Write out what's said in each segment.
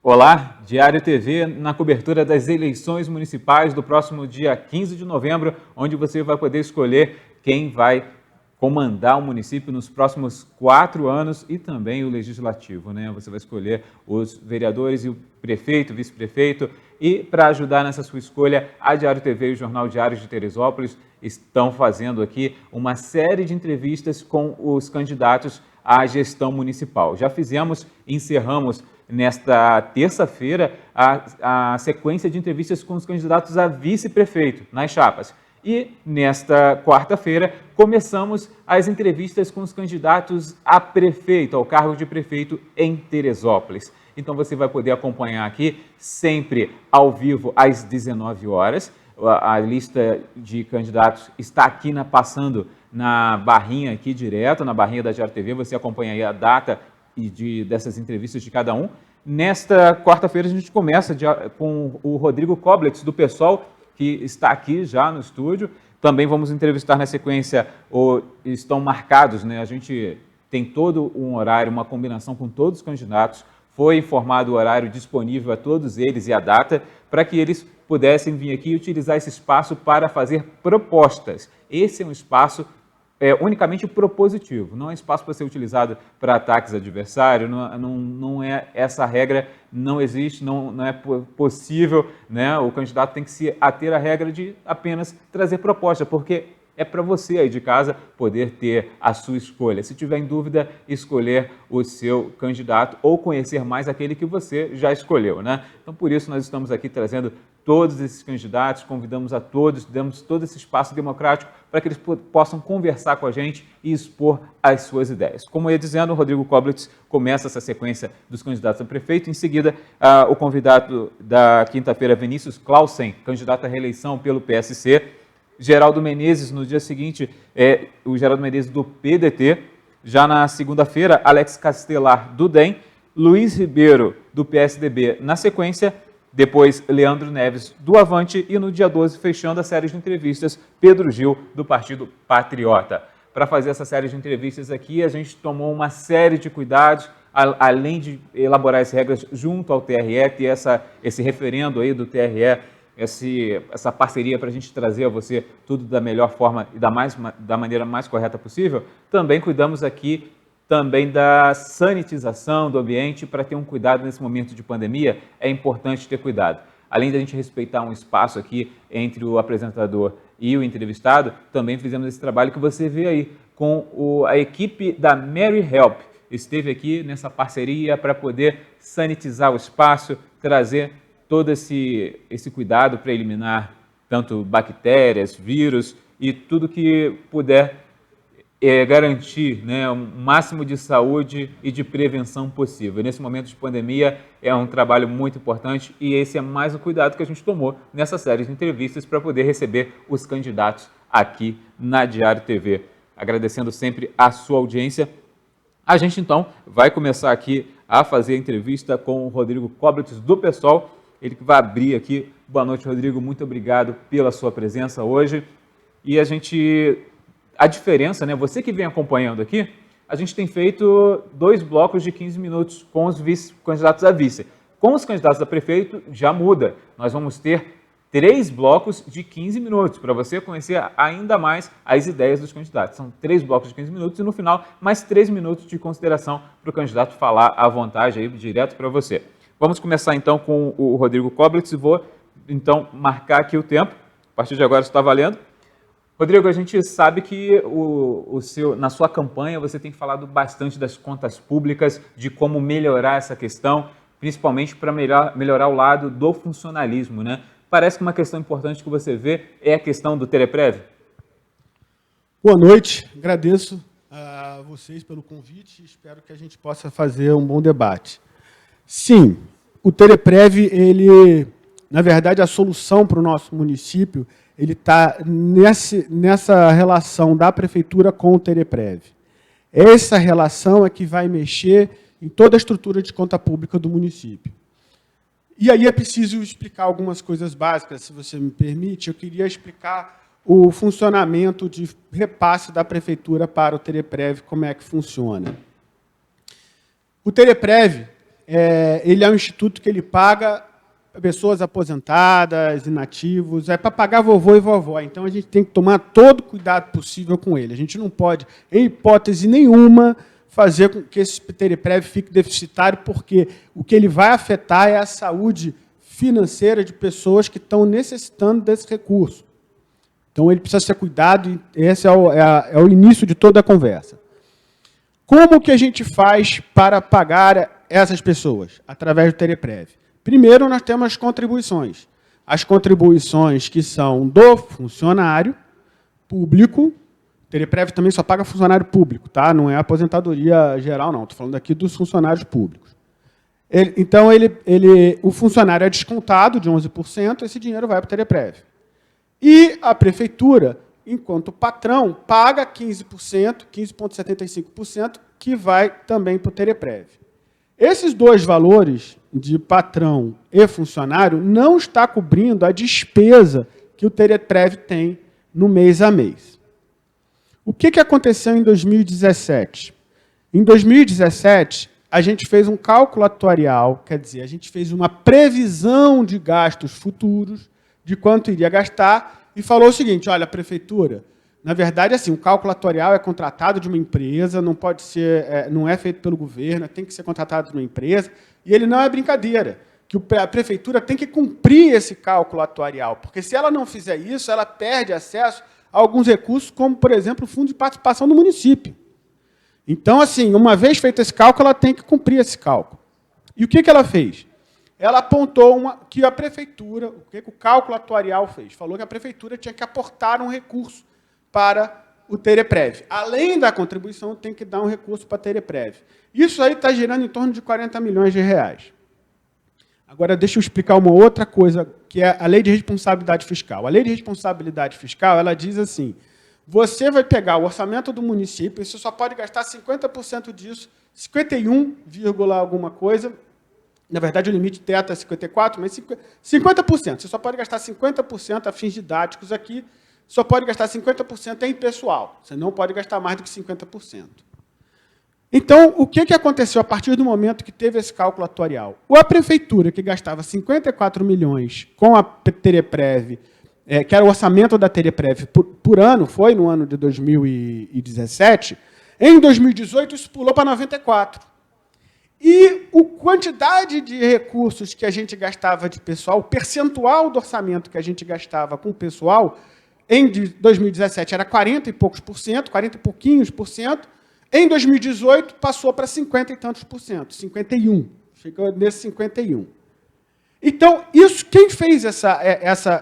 Olá, Diário TV na cobertura das eleições municipais do próximo dia 15 de novembro, onde você vai poder escolher quem vai comandar o município nos próximos 4 anos e também o legislativo, né? Você vai escolher os vereadores e o prefeito, vice-prefeito. E para ajudar nessa sua escolha, a Diário TV e o Jornal Diário de Teresópolis estão fazendo aqui uma série de entrevistas com os candidatos à gestão municipal. Já fizemos, encerramos nesta terça-feira a sequência de entrevistas com os candidatos a vice-prefeito nas chapas. E nesta quarta-feira começamos as entrevistas com os candidatos a prefeito, ao cargo de prefeito em Teresópolis. Então você vai poder acompanhar aqui sempre ao vivo às 19 horas. A lista de candidatos está aqui passando na barrinha aqui direto, na barrinha da Diário TV. Você acompanha aí a data dessas entrevistas de cada um. Nesta quarta-feira a gente começa com o Rodrigo Koblitz, do PSOL, que está aqui já no estúdio. Também vamos entrevistar na sequência, estão marcados, né? A gente tem todo um horário, uma combinação com todos os candidatos. Foi informado o horário disponível a todos eles e a data, para que eles pudessem vir aqui e utilizar esse espaço para fazer propostas. Esse é um espaço unicamente propositivo, não é espaço para ser utilizado para ataques adversários, não é essa regra, não existe, não é possível, né? O candidato tem que se ater à regra de apenas trazer proposta, porque é para você aí de casa poder ter a sua escolha. Se tiver em dúvida, escolher o seu candidato ou conhecer mais aquele que você já escolheu, né? Então, por isso, nós estamos aqui trazendo todos esses candidatos, convidamos a todos, damos todo esse espaço democrático para que eles possam conversar com a gente e expor as suas ideias. Como eu ia dizendo, o Rodrigo Koblitz começa essa sequência dos candidatos a prefeito. Em seguida, o convidado da quinta-feira, Vinícius Clausen, candidato à reeleição pelo PSC. Geraldo Menezes, no dia seguinte, o Geraldo Menezes do PDT. Já na segunda-feira, Alex Castelar, do DEM. Luiz Ribeiro, do PSDB, na sequência. Depois, Leandro Neves, do Avante. E no dia 12, fechando a série de entrevistas, Pedro Gil, do Partido Patriota. Para fazer essa série de entrevistas aqui, a gente tomou uma série de cuidados, além de elaborar as regras junto ao TRE, ter esse referendo aí do TRE, essa parceria para a gente trazer a você tudo da melhor forma e da maneira mais correta possível. Também cuidamos aqui também da sanitização do ambiente, para ter um cuidado nesse momento de pandemia. É importante ter cuidado. Além de a gente respeitar um espaço aqui entre o apresentador e o entrevistado, também fizemos esse trabalho que você vê aí com a equipe da Mary Help. Esteve aqui nessa parceria para poder sanitizar o espaço, trazer todo esse cuidado para eliminar tanto bactérias, vírus e tudo que puder garantir, né, um máximo de saúde e de prevenção possível. Nesse momento de pandemia é um trabalho muito importante e esse é mais um cuidado que a gente tomou nessa série de entrevistas para poder receber os candidatos aqui na Diário TV. Agradecendo sempre a sua audiência. A gente então vai começar aqui a fazer a entrevista com o Rodrigo Koblitz, do PSOL. Ele que vai abrir aqui. Boa noite, Rodrigo. Muito obrigado pela sua presença hoje. E a diferença, né? Você que vem acompanhando aqui, a gente tem feito 2 blocos de 15 minutos com os candidatos a vice. Com os candidatos a prefeito, já muda. Nós vamos ter 3 blocos de 15 minutos, para você conhecer ainda mais as ideias dos candidatos. São 3 blocos de 15 minutos e, no final, mais 3 minutos de consideração para o candidato falar à vontade, aí, direto para você. Vamos começar, então, com o Rodrigo Koblitz e vou, então, marcar aqui o tempo. A partir de agora está valendo. Rodrigo, a gente sabe que na sua campanha você tem falado bastante das contas públicas, de como melhorar essa questão, principalmente para melhorar o lado do funcionalismo, né? Parece que uma questão importante que você vê é a questão do Teleprev. Boa noite, agradeço a vocês pelo convite e espero que a gente possa fazer um bom debate. Sim, o Teleprev, na verdade, a solução para o nosso município, ele está nessa relação da prefeitura com o Teleprev. Essa relação é que vai mexer em toda a estrutura de conta pública do município. E aí é preciso explicar algumas coisas básicas, se você me permite. Eu queria explicar o funcionamento de repasse da prefeitura para o Teleprev, como é que funciona. O Teleprev ele é um instituto que ele paga pessoas aposentadas, inativos, é para pagar vovô e vovó. Então, a gente tem que tomar todo o cuidado possível com ele. A gente não pode, em hipótese nenhuma, fazer com que esse Tereprev fique deficitário, porque o que ele vai afetar é a saúde financeira de pessoas que estão necessitando desse recurso. Então, ele precisa ser cuidado, e esse é o início de toda a conversa. Como que a gente faz para pagar essas pessoas? Através do Tereprev. Primeiro, nós temos as contribuições. As contribuições que são do funcionário público. O Tereprev também só paga funcionário público, tá? Não é aposentadoria geral, não. Estou falando aqui dos funcionários públicos. Então, o funcionário é descontado de 11%, esse dinheiro vai para o Tereprev. E a prefeitura, enquanto patrão, paga 15%, 15,75%, que vai também para o Tereprev. Esses dois valores, de patrão e funcionário, não está cobrindo a despesa que o Tereprev tem no mês a mês. O que aconteceu em 2017? Em 2017, a gente fez um cálculo atuarial, quer dizer, a gente fez uma previsão de gastos futuros, de quanto iria gastar, e falou o seguinte: olha, prefeitura, na verdade, assim, o cálculo atuarial é contratado de uma empresa, não pode ser, não é feito pelo governo, tem que ser contratado de uma empresa, e ele não é brincadeira, que a prefeitura tem que cumprir esse cálculo atuarial, porque se ela não fizer isso, ela perde acesso a alguns recursos, como, por exemplo, o fundo de participação do município. Então, assim, uma vez feito esse cálculo, ela tem que cumprir esse cálculo. E o que ela fez? Ela apontou que a prefeitura, o que o cálculo atuarial fez? Falou que a prefeitura tinha que aportar um recurso para o Tereprev. Além da contribuição, tem que dar um recurso para a Tereprev. Isso aí está girando em torno de 40 milhões de reais. Agora, deixa eu explicar uma outra coisa, que é a Lei de Responsabilidade Fiscal. A Lei de Responsabilidade Fiscal, ela diz assim: você vai pegar o orçamento do município, e você só pode gastar 50% disso, 51, alguma coisa, na verdade o limite teto é 54, mas 50%. Você só pode gastar 50% a fins didáticos aqui, só pode gastar 50% em pessoal. Você não pode gastar mais do que 50%. Então, o que aconteceu a partir do momento que teve esse cálculo atuarial? A prefeitura, que gastava 54 milhões com a Tereprev, que era o orçamento da Tereprev por ano, foi no ano de 2017, em 2018 isso pulou para 94. E a quantidade de recursos que a gente gastava de pessoal, o percentual do orçamento que a gente gastava com o pessoal, em 2017 era 40 e poucos por cento, 40 e pouquinhos por cento, em 2018 passou para 50 e tantos por cento, 51, ficou nesse 51. Então, quem fez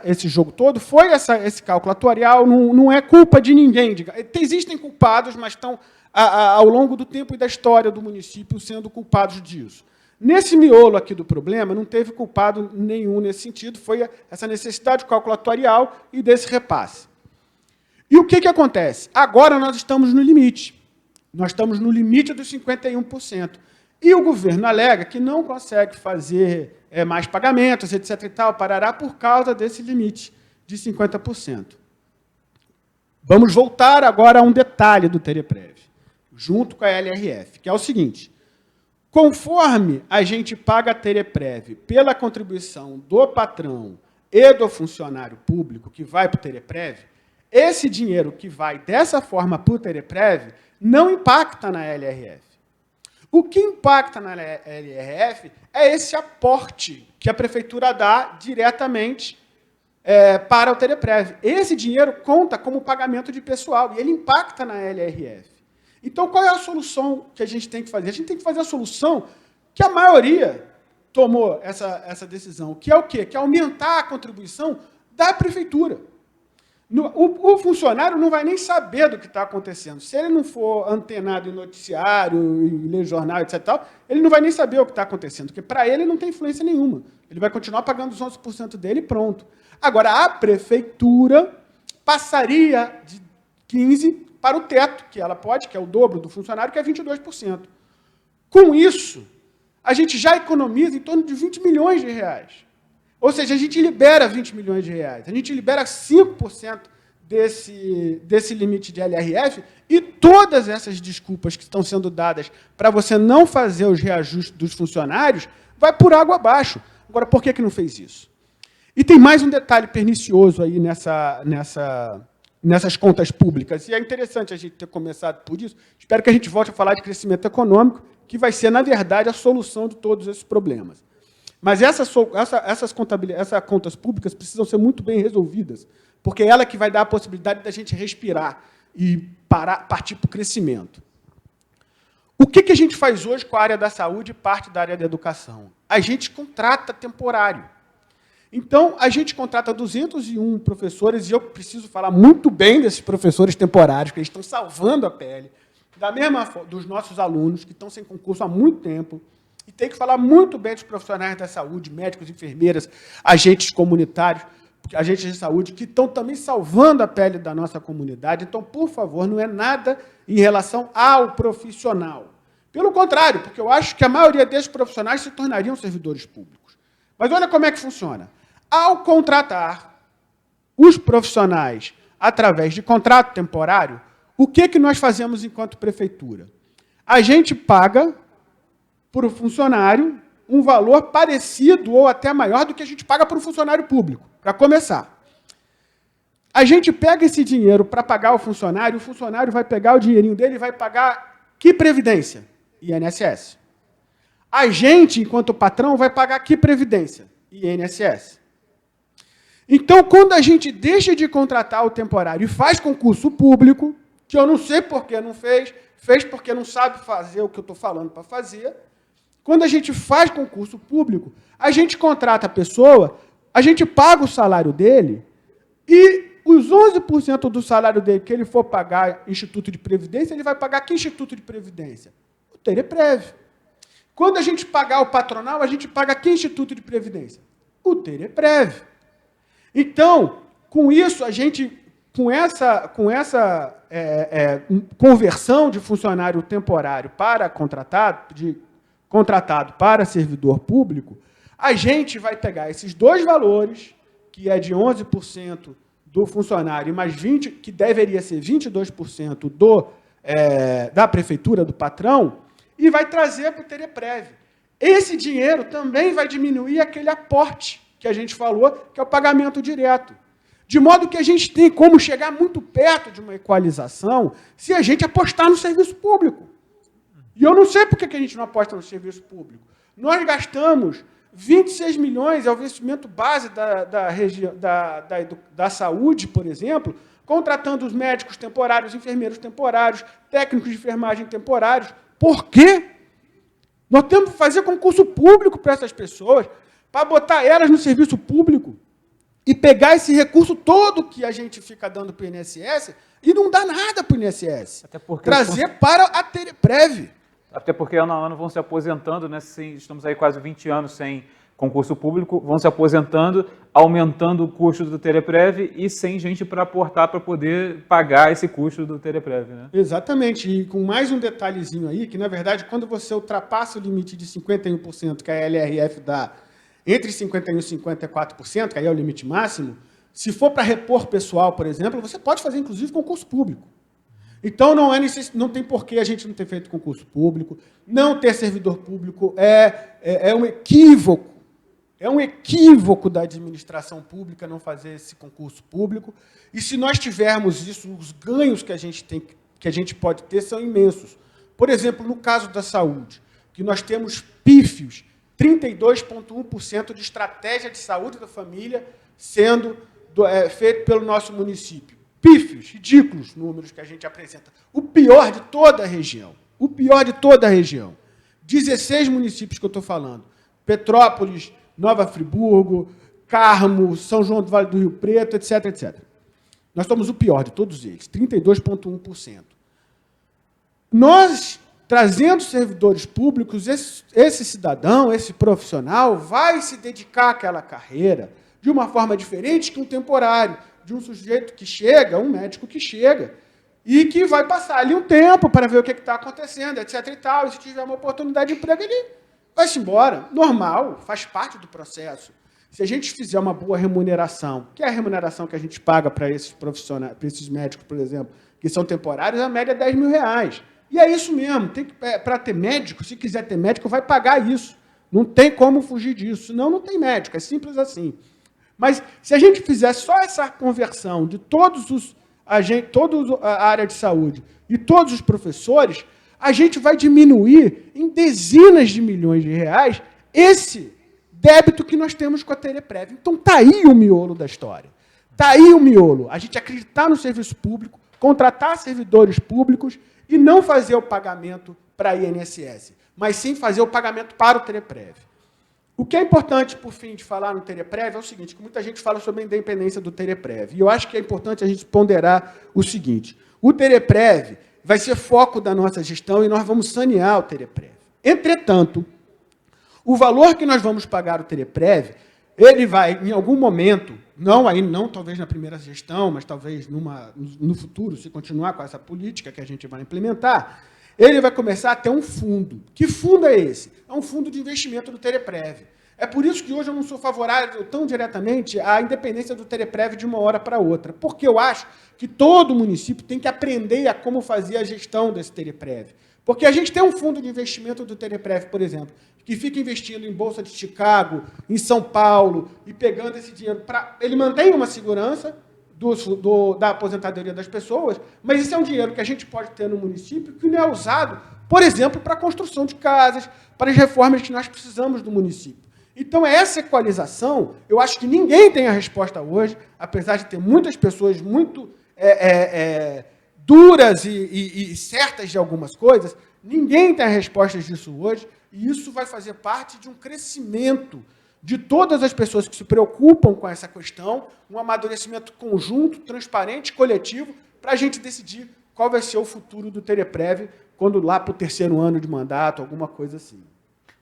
esse jogo todo foi esse cálculo atuarial, não é culpa de ninguém. Existem culpados, mas estão, ao longo do tempo e da história do município, sendo culpados disso. Nesse miolo aqui do problema, não teve culpado nenhum nesse sentido, foi essa necessidade de cálculo atuarial e desse repasse. E o que acontece? Agora nós estamos no limite. Nós estamos no limite dos 51%. E o governo alega que não consegue fazer mais pagamentos, etc. e tal, parará, por causa desse limite de 50%. Vamos voltar agora a um detalhe do Tereprev, junto com a LRF, que é o seguinte: conforme a gente paga a Tereprev pela contribuição do patrão e do funcionário público que vai para o Tereprev, esse dinheiro que vai dessa forma para o Tereprev não impacta na LRF. O que impacta na LRF é esse aporte que a prefeitura dá diretamente para o Tereprev. Esse dinheiro conta como pagamento de pessoal e ele impacta na LRF. Então, qual é a solução que a gente tem que fazer? A gente tem que fazer a solução que a maioria tomou essa decisão, que é o quê? Que é aumentar a contribuição da prefeitura. O funcionário não vai nem saber do que está acontecendo. Se ele não for antenado em noticiário, em ler jornal, etc., ele não vai nem saber o que está acontecendo, porque para ele não tem influência nenhuma. Ele vai continuar pagando os 11% dele e pronto. Agora, a prefeitura passaria de 15% para o teto, que ela pode, que é o dobro do funcionário, que é 22%. Com isso, a gente já economiza em torno de 20 milhões de reais. Ou seja, a gente libera 20 milhões de reais. A gente libera 5% desse limite de LRF e todas essas desculpas que estão sendo dadas para você não fazer os reajustes dos funcionários vai por água abaixo. Agora, por que não fez isso? E tem mais um detalhe pernicioso aí nessas contas públicas, e é interessante a gente ter começado por isso. Espero que a gente volte a falar de crescimento econômico, que vai ser, na verdade, a solução de todos esses problemas. Mas essas contas públicas precisam ser muito bem resolvidas, porque é ela que vai dar a possibilidade da gente respirar e partir para o crescimento. O que a gente faz hoje com a área da saúde e parte da área da educação? A gente contrata temporário. Então, a gente contrata 201 professores, e eu preciso falar muito bem desses professores temporários, que eles estão salvando a pele, da mesma forma dos nossos alunos, que estão sem concurso há muito tempo, e tem que falar muito bem dos profissionais da saúde, médicos, enfermeiras, agentes comunitários, agentes de saúde, que estão também salvando a pele da nossa comunidade. Então, por favor, não é nada em relação ao profissional. Pelo contrário, porque eu acho que a maioria desses profissionais se tornariam servidores públicos. Mas olha como é que funciona. Ao contratar os profissionais através de contrato temporário, o que nós fazemos enquanto prefeitura? A gente paga para o funcionário um valor parecido ou até maior do que a gente paga para o funcionário público, para começar. A gente pega esse dinheiro para pagar o funcionário vai pegar o dinheirinho dele e vai pagar que previdência? INSS. A gente, enquanto patrão, vai pagar que previdência? INSS. Então, quando a gente deixa de contratar o temporário e faz concurso público, que eu não sei por que não fez porque não sabe fazer o que eu estou falando para fazer, quando a gente faz concurso público, a gente contrata a pessoa, a gente paga o salário dele e os 11% do salário dele que ele for pagar Instituto de Previdência, ele vai pagar que Instituto de Previdência? O Tereprev. Quando a gente pagar o patronal, a gente paga que Instituto de Previdência? O Tereprev. Então, com isso, a gente, com essa conversão de funcionário temporário para contratado, de contratado para servidor público, a gente vai pegar esses dois valores, que é de 11% do funcionário, mais 20%, que deveria ser 22% da prefeitura, do patrão, e vai trazer para o Tereprev. Esse dinheiro também vai diminuir aquele aporte que a gente falou, que é o pagamento direto. De modo que a gente tem como chegar muito perto de uma equalização se a gente apostar no serviço público. E eu não sei por que a gente não aposta no serviço público. Nós gastamos 26 milhões, é o investimento base da saúde, por exemplo, contratando os médicos temporários, enfermeiros temporários, técnicos de enfermagem temporários. Por quê? Nós temos que fazer concurso público para essas pessoas, para botar elas no serviço público e pegar esse recurso todo que a gente fica dando para o INSS e não dá nada para o INSS. Trazer para a Tereprev. Até porque ano a ano vão se aposentando, né? Estamos aí quase 20 anos sem concurso público, vão se aposentando, aumentando o custo do Tereprev e sem gente para aportar para poder pagar esse custo do Tereprev, né? Exatamente. E com mais um detalhezinho aí, que, na verdade, quando você ultrapassa o limite de 51%, que a LRF dá entre 51% e 54%, que aí é o limite máximo, se for para repor pessoal, por exemplo, você pode fazer, inclusive, concurso público. Então, não tem porquê a gente não ter feito concurso público, não ter servidor público é um equívoco. É um equívoco da administração pública não fazer esse concurso público. E se nós tivermos isso, os ganhos que a gente pode ter são imensos. Por exemplo, no caso da saúde, que nós temos pífios, 32,1% de estratégia de saúde da família sendo feito pelo nosso município. Pífios, ridículos números que a gente apresenta. O pior de toda a região. O pior de toda a região. 16 municípios que eu estou falando. Petrópolis, Nova Friburgo, Carmo, São João do Vale do Rio Preto, etc, etc. Nós somos o pior de todos eles, 32,1%. Nós, trazendo servidores públicos, esse cidadão, esse profissional, vai se dedicar àquela carreira de uma forma diferente que um temporário, de um sujeito que chega, um médico que chega, e que vai passar ali um tempo para ver o que está acontecendo, etc e tal, e se tiver uma oportunidade de emprego, ele vai-se embora. Normal, faz parte do processo. Se a gente fizer uma boa remuneração, que é a remuneração que a gente paga para esses profissionais, para esses médicos, por exemplo, que são temporários, a média é R$10.000. E é isso mesmo. Para ter médico, se quiser ter médico, vai pagar isso. Não tem como fugir disso. Senão, não tem médico. É simples assim. Mas se a gente fizer só essa conversão de toda a área de saúde e todos os professores, a gente vai diminuir em dezenas de milhões de reais esse débito que nós temos com a Tereprev. Então, está aí o miolo da história. Está aí o miolo. A gente acreditar no serviço público, contratar servidores públicos e não fazer o pagamento para a INSS, mas sim fazer o pagamento para o Tereprev. O que é importante, por fim, de falar no Tereprev é o seguinte, que muita gente fala sobre a independência do Tereprev. E eu acho que é importante a gente ponderar o seguinte. O Tereprev vai ser foco da nossa gestão e nós vamos sanear o Tereprev. Entretanto, o valor que nós vamos pagar o Tereprev, ele vai, em algum momento, não talvez na primeira gestão, mas talvez no futuro, se continuar com essa política que a gente vai implementar, ele vai começar a ter um fundo. Que fundo é esse? É um fundo de investimento do Tereprev. É por isso que hoje eu não sou favorável tão diretamente à independência do Tereprev de uma hora para outra, porque eu acho que todo município tem que aprender a como fazer a gestão desse Tereprev. Porque a gente tem um fundo de investimento do Tereprev, por exemplo, que fica investindo em Bolsa de Chicago, em São Paulo, e pegando esse dinheiro para... Ele mantém uma segurança da aposentadoria das pessoas, mas isso é um dinheiro que a gente pode ter no município que não é usado, por exemplo, para a construção de casas, para as reformas que nós precisamos do município. Então, essa equalização, eu acho que ninguém tem a resposta hoje, apesar de ter muitas pessoas muito duras e certas de algumas coisas, ninguém tem a resposta disso hoje, e isso vai fazer parte de um crescimento de todas as pessoas que se preocupam com essa questão, um amadurecimento conjunto, transparente, coletivo, para a gente decidir qual vai ser o futuro do Tereprev quando lá para o 3º ano de mandato, alguma coisa assim.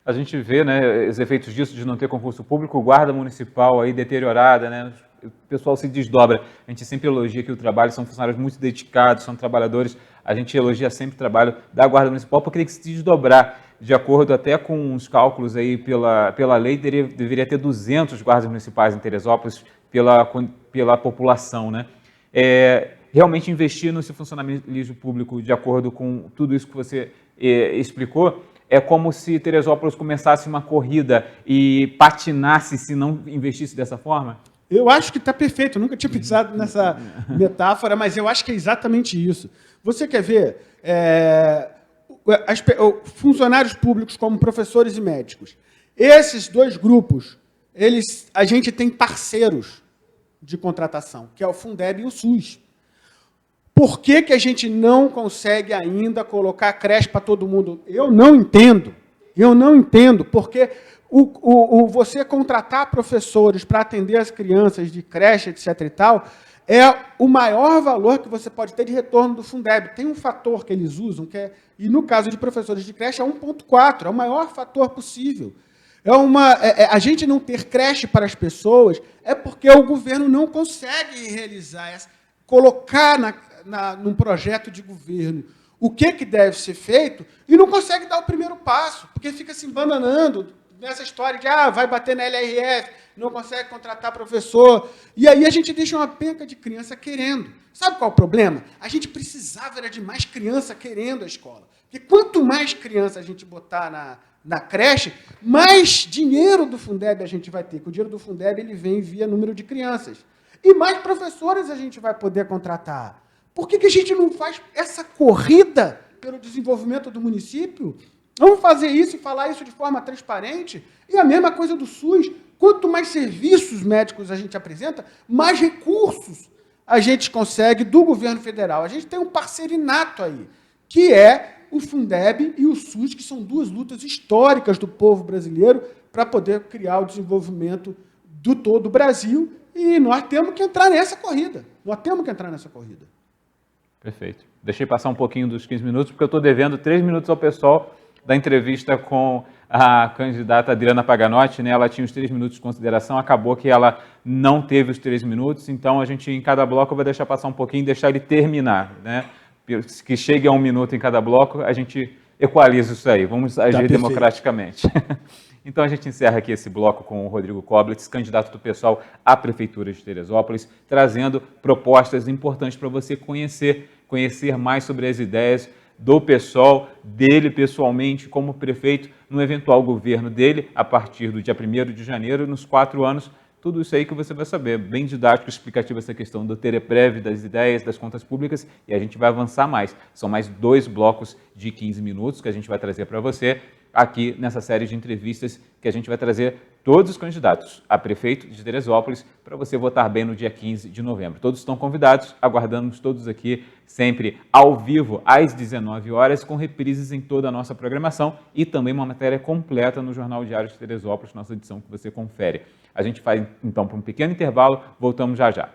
A gente vê, né, os efeitos disso de não ter concurso público, guarda municipal aí deteriorada, né, o pessoal se desdobra. A gente sempre elogia aqui o trabalho, são funcionários muito dedicados, são trabalhadores, a gente elogia sempre o trabalho da Guarda Municipal, porque tem que se desdobrar. De acordo até com os cálculos aí pela lei, deveria ter 200 guardas municipais em Teresópolis pela população, né? Realmente investir nesse funcionalismo público, de acordo com tudo isso que você explicou, é como se Teresópolis começasse uma corrida e patinasse se não investisse dessa forma? Eu acho que está perfeito, eu nunca tinha pensado nessa metáfora, mas eu acho que é exatamente isso. Você quer ver... funcionários públicos como professores e médicos. Esses dois grupos, a gente tem parceiros de contratação, que é o Fundeb e o SUS. Por que a gente não consegue ainda colocar creche para todo mundo? Eu não entendo, porque você contratar professores para atender as crianças de creche, etc. e tal, é o maior valor que você pode ter de retorno do Fundeb. Tem um fator que eles usam, e no caso de professores de creche é 1,4, é o maior fator possível. A gente não ter creche para as pessoas é porque o governo não consegue realizar, colocar num projeto de governo o que deve ser feito e não consegue dar o primeiro passo, porque fica se embananando nessa história de vai bater na LRF, não consegue contratar professor, e aí a gente deixa uma penca de criança querendo. Sabe qual é o problema? A gente precisava de mais criança querendo a escola. Porque quanto mais criança a gente botar na creche, mais dinheiro do Fundeb a gente vai ter. Porque o dinheiro do Fundeb ele vem via número de crianças. E mais professores a gente vai poder contratar. Por que a gente não faz essa corrida pelo desenvolvimento do município? Vamos fazer isso e falar isso de forma transparente? E a mesma coisa do SUS. Quanto mais serviços médicos a gente apresenta, mais recursos a gente consegue do governo federal. A gente tem um parceirinato aí, que é o Fundeb e o SUS, que são duas lutas históricas do povo brasileiro para poder criar o desenvolvimento do todo o Brasil. E nós temos que entrar nessa corrida. Perfeito. Deixei passar um pouquinho dos 15 minutos, porque eu estou devendo 3 minutos ao pessoal da entrevista com a candidata Adriana Paganotti, né? Ela tinha os 3 minutos de consideração, acabou que ela não teve os 3 minutos, então a gente, em cada bloco, vai deixar passar um pouquinho e deixar ele terminar, né? Que chegue a 1 minuto em cada bloco, a gente equaliza isso aí, vamos agir democraticamente. Então a gente encerra aqui esse bloco com o Rodrigo Koblitz, candidato do PSOL à Prefeitura de Teresópolis, trazendo propostas importantes para você conhecer mais sobre as ideias do PSOL, dele pessoalmente como prefeito, no eventual governo dele, a partir do dia 1º de janeiro, nos 4 anos. Tudo isso aí que você vai saber, bem didático, explicativo essa questão do Tereprev, das ideias, das contas públicas, e a gente vai avançar mais. São mais 2 blocos de 15 minutos que a gente vai trazer para você aqui nessa série de entrevistas que a gente vai trazer todos os candidatos a prefeito de Teresópolis para você votar bem no dia 15 de novembro. Todos estão convidados, aguardamos todos aqui sempre ao vivo às 19 horas, com reprises em toda a nossa programação e também uma matéria completa no Jornal Diário de Teresópolis, nossa edição que você confere. A gente vai então para um pequeno intervalo, voltamos já já.